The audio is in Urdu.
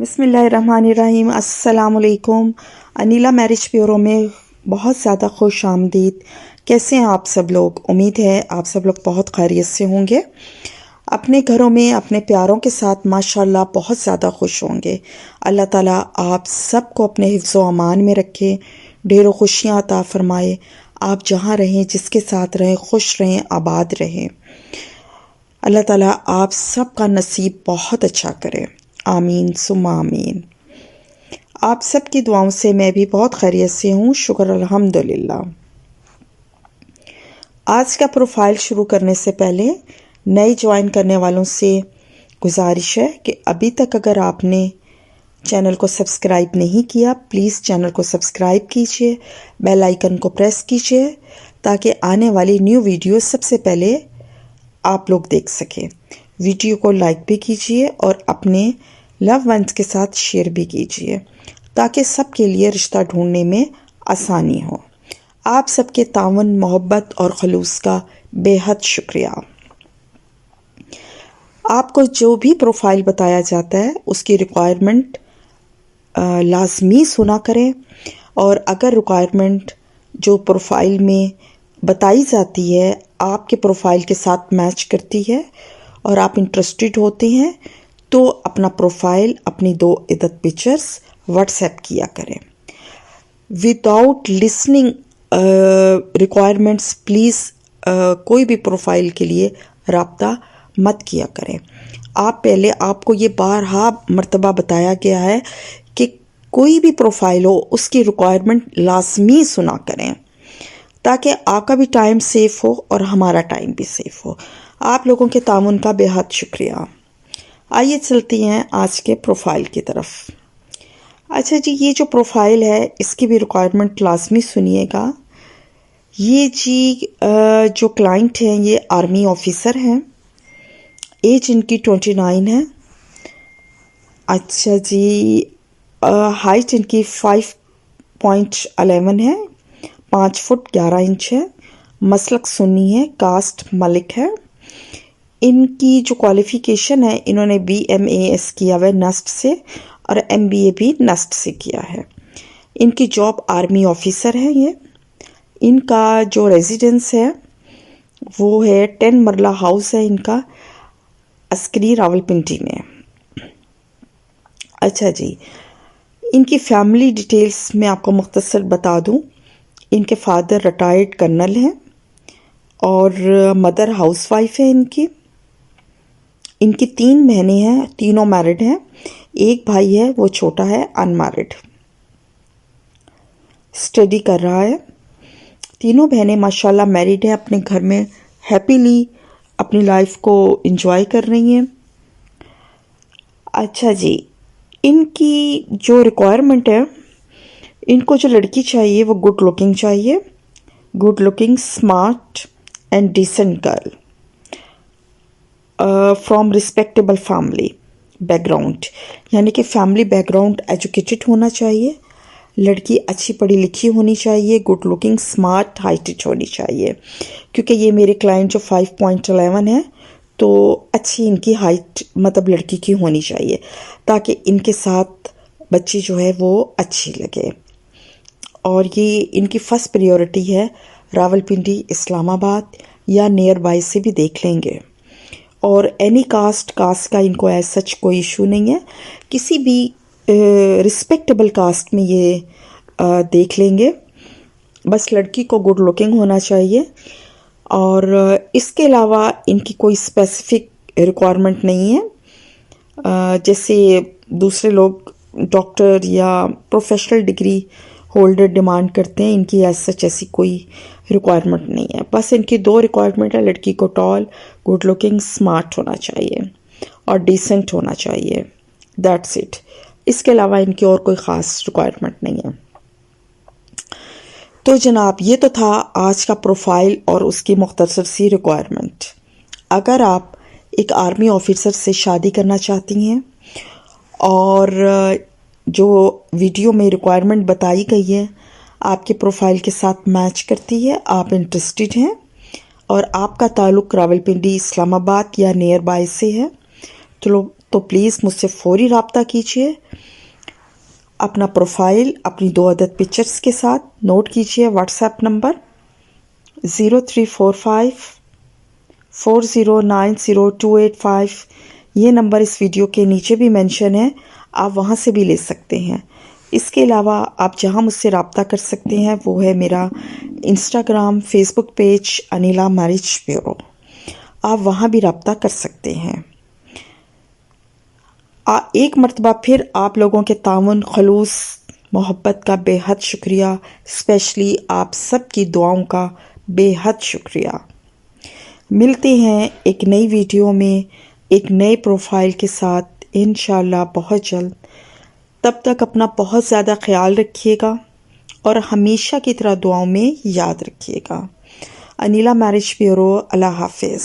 بسم اللہ الرحمن الرحیم۔ السلام علیکم۔ انیلا میرج بیورو میں بہت زیادہ خوش آمدید۔ کیسے ہیں آپ سب لوگ؟ امید ہے آپ سب لوگ بہت خیریت سے ہوں گے، اپنے گھروں میں اپنے پیاروں کے ساتھ ماشاءاللہ بہت زیادہ خوش ہوں گے۔ اللہ تعالیٰ آپ سب کو اپنے حفظ و امان میں رکھے، ڈھیروں خوشیاں عطا فرمائے۔ آپ جہاں رہیں، جس کے ساتھ رہیں، خوش رہیں، آباد رہیں۔ اللہ تعالیٰ آپ سب کا نصیب بہت اچھا کرے، آمین ثم آمین۔ آپ سب کی دعاؤں سے میں بھی بہت خیریت سے ہوں، شکر الحمدللہ۔ آج کا پروفائل شروع کرنے سے پہلے نئے جوائن کرنے والوں سے گزارش ہے کہ ابھی تک اگر آپ نے چینل کو سبسکرائب نہیں کیا، پلیز چینل کو سبسکرائب کیجئے، بیل آئیکن کو پریس کیجئے تاکہ آنے والی نیو ویڈیو سب سے پہلے آپ لوگ دیکھ سکیں۔ ویڈیو کو لائک بھی کیجئے اور اپنے لو ونس کے ساتھ شیئر بھی کیجئے تاکہ سب کے لیے رشتہ ڈھونڈنے میں آسانی ہو۔ آپ سب کے تعاون، محبت اور خلوص کا بے حد شکریہ۔ آپ کو جو بھی پروفائل بتایا جاتا ہے اس کی ریکوائرمنٹ لازمی سنا کریں، اور اگر ریکوائرمنٹ جو پروفائل میں بتائی جاتی ہے آپ کے پروفائل کے ساتھ میچ کرتی ہے اور آپ انٹرسٹڈ ہوتے ہیں تو اپنا پروفائل، اپنی 2 عدد پکچرز واٹس ایپ کیا کریں۔ وداؤٹ لسننگ ریکوائرمنٹس پلیز کوئی بھی پروفائل کے لیے رابطہ مت کیا کریں۔ آپ کو یہ بارہا مرتبہ بتایا گیا ہے کہ کوئی بھی پروفائل ہو اس کی ریکوائرمنٹ لازمی سنا کریں تاکہ آپ کا بھی ٹائم سیف ہو اور ہمارا ٹائم بھی سیف ہو۔ آپ لوگوں کے تعاون کا بے حد شکریہ۔ آئیے چلتی ہیں آج کے پروفائل کی طرف۔ اچھا جی، یہ جو پروفائل ہے اس کی بھی ریکوائرمنٹ لازمی سنیے گا۔ یہ جی جو کلائنٹ ہیں یہ آرمی آفیسر ہیں، ایج ان کی 29 ہے۔ اچھا جی، ہائٹ ان کی 5.11 ہے، 5 فٹ 11 انچ ہے، مسلک سنی ہے، کاسٹ ملک ہے۔ ان کی جو کوالیفیکیشن ہے، انہوں نے BMAS کیا ہوا ہے نسٹ سے، اور MBA بھی نسٹ سے کیا ہے۔ ان کی جاب آرمی آفیسر ہے۔ ان کا جو ریزیڈنس ہے وہ ہے 10 مرلہ ہاؤس ہے ان کا، عسکری راولپنڈی میں۔ اچھا جی، ان کی فیملی ڈیٹیلز میں آپ کو مختصر بتا دوں۔ ان کے فادر ریٹائرڈ کرنل ہیں اور مدر ہاؤس وائف ہے ان کی 3 بہنیں ہیں، تینوں میرڈ ہیں، ایک بھائی ہے وہ چھوٹا ہے انمیرڈ، اسٹڈی کر رہا ہے۔ تینوں بہنیں ماشاءاللہ میریڈ ہیں، اپنے گھر میں ہیپیلی اپنی لائف کو انجوائے کر رہی ہیں۔ اچھا جی، ان کی جو ریکوائرمنٹ ہے، ان کو جو لڑکی چاہیے وہ گڈ لکنگ چاہیے، good looking, smart and decent girl, from respectable family back ground, یعنی کہ فیملی بیک گراؤنڈ ایجوکیٹڈ ہونا چاہیے، لڑکی اچھی پڑھی لکھی ہونی چاہیے، گڈ لکنگ، اسمارٹ، ہائٹڈ ہونی چاہیے، کیونکہ یہ میرے کلائنٹ جو 5.11 ہے تو اچھی ان کی ہائٹ مطلب لڑکی کی ہونی چاہیے تاکہ ان کے ساتھ بچی جو ہے وہ اچھی لگے۔ اور یہ ان کی فرسٹ پریورٹی ہے راولپنڈی، اسلام آباد یا نیئر بائی سے بھی دیکھ لیں گے، اور اینی کاسٹ کا ان کو ایز سچ کوئی ایشو نہیں ہے، کسی بھی رسپیکٹیبل کاسٹ میں یہ دیکھ لیں گے، بس لڑکی کو گڈ لکنگ ہونا چاہیے۔ اور اس کے علاوہ ان کی کوئی اسپیسیفک ریکوائرمنٹ نہیں ہے، جیسے دوسرے لوگ ڈاکٹر یا پروفیشنل ڈگری ہولڈر ڈیمانڈ کرتے ہیں، ان کی ایز سچ ایسی کوئی ریکوائرمنٹ نہیں ہے۔ بس ان کی 2 ریکوائرمنٹ ہے، لڑکی کو ٹال، گڈ لکنگ، اسمارٹ ہونا چاہیے اور ڈیسنٹ ہونا چاہیے، دیٹس اٹ۔ اس کے علاوہ ان کی اور کوئی خاص ریکوائرمنٹ نہیں ہے۔ تو جناب، یہ تو تھا آج کا پروفائل اور اس کی مختصر سی ریکوائرمنٹ۔ اگر آپ ایک آرمی آفیسر سے شادی کرنا چاہتی ہیں اور جو ویڈیو میں ریکوائرمنٹ بتائی گئی ہے آپ کے پروفائل کے ساتھ میچ کرتی ہے، آپ انٹرسٹڈ ہیں اور آپ کا تعلق راولپنڈی، اسلام آباد یا نیئر بائی سے ہے، تو پلیز مجھ سے فوری رابطہ کیجیے. اپنا پروفائل اپنی 2 عدد پکچرز کے ساتھ نوٹ کیجیے. What's app number 034540902885. یہ نمبر اس ویڈیو کے نیچے بھی مینشن ہے، آپ وہاں سے بھی لے سکتے ہیں. اس کے علاوہ آپ جہاں مجھ سے رابطہ کر سکتے ہیں وہ ہے میرا انسٹاگرام، فیس بک پیج انیلا میرج بیورو. آپ وہاں بھی رابطہ کر سکتے ہیں. ایک مرتبہ پھر آپ لوگوں کے تعاون، خلوص، محبت کا بے حد شکریہ. اسپیشلی آپ سب کی دعاؤں کا بے حد شکریہ. ملتے ہیں ایک نئی ویڈیو میں ایک نئے پروفائل کے ساتھ انشاءاللہ بہت جلد. تب تک اپنا بہت زیادہ خیال رکھیے گا اور ہمیشہ کی طرح دعاؤں میں یاد رکھیے گا. Aneela marriage bureau. اللہ حافظ.